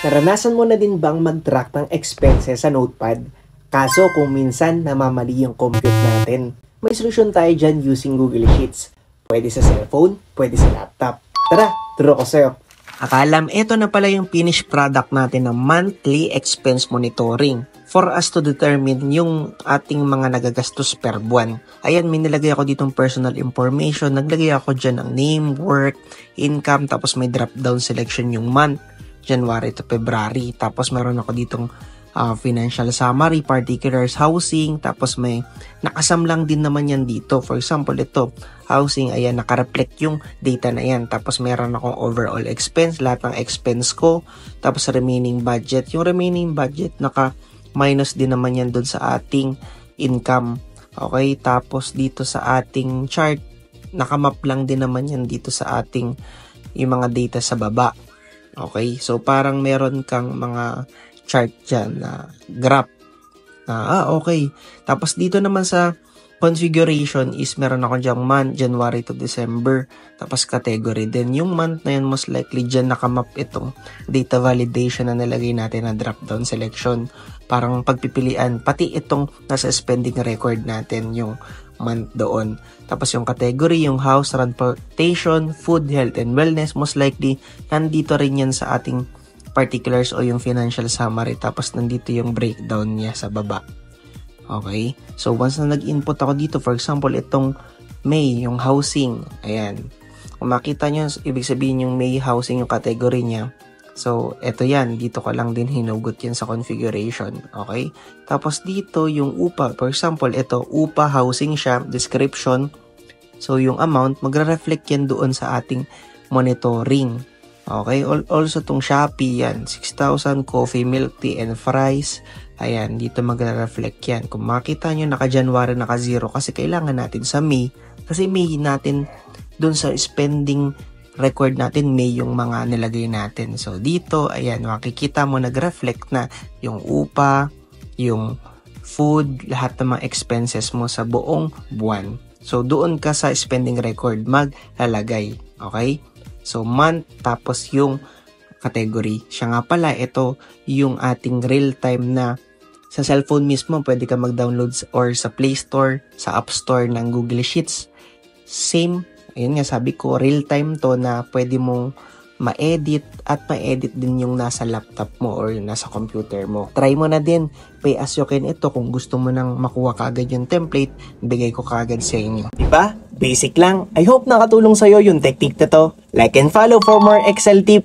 Naranasan mo na din bang mag-track ng expenses sa notepad? Kaso kung minsan namamali yung compute natin, may solusyon tayo dyan using Google Sheets. Pwede sa cellphone, pwede sa laptop. Tara, turo ko sa'yo. Akalam, ito na pala yung finished product natin na monthly expense monitoring for us to determine yung ating mga nagagastos per buwan. Ayan, may nilagay ako ditong personal information. Naglagay ako dyan ng name, work, income, tapos may drop down selection yung month. January to February. Tapos meron ako ditong financial summary, particulars, housing. Tapos may nakasam lang din naman yan dito. For example, ito, housing, ayan, nakareflect yung data na yan. Tapos meron akong overall expense, lahat ng expense ko. Tapos remaining budget. Yung remaining budget, naka-minus din naman yan doon sa ating income. Okay, tapos dito sa ating chart, nakamap lang din naman yan dito sa ating yung mga data sa baba. Okay, so parang meron kang mga chart dyan na graph. Okay. Tapos dito naman sa configuration is meron ako dyang month, January to December. Tapos category din. Yung month na yun, most likely dyan nakamap itong data validation na nilagay natin na drop down selection. Parang pagpipilian, pati itong nasa spending record natin yung month doon. Tapos yung category, yung house, transportation, food, health, and wellness, most likely nandito rin yan sa ating particulars o yung financial summary. Tapos nandito yung breakdown niya sa baba. Okay? So once na nag-input ako dito, for example, itong May, yung housing. Ayan. Kung makita nyo, ibig sabihin yung May housing yung category niya. So, eto yan. Dito ko lang din hinugot yan sa configuration. Okay? Tapos dito, yung upa. For example, ito, upa, housing siya, description. So, yung amount, magre-reflect yan doon sa ating monitoring. Okay? Also, tong Shopee yan. 6,000, coffee, milk tea, and fries. Ayan, dito magre-reflect yan. Kung makita nyo, naka-January, naka-0. Kasi kailangan natin sa May. Kasi May natin, doon sa spending record natin, May yung mga nilagay natin. So, dito, ayan, makikita mo nag-reflect na yung upa, yung food, lahat ng mga expenses mo sa buong buwan. So, doon ka sa spending record maglalagay. Okay? So, month, tapos yung category. Siya nga pala, ito yung ating real-time na sa cellphone mismo, pwede ka mag-download or sa Play Store, sa App Store ng Google Sheets. Same. Ayun nga, sabi ko, real-time to na pwede mong ma-edit at ma-edit din yung nasa laptop mo or yung nasa computer mo. Try mo na din. Pay as you can ito. Kung gusto mo nang makuha kaagad yung template, bigay ko kaagad sa inyo. Diba? Basic lang. I hope nakatulong sa'yo yung technique na to. Like and follow for more Excel tip.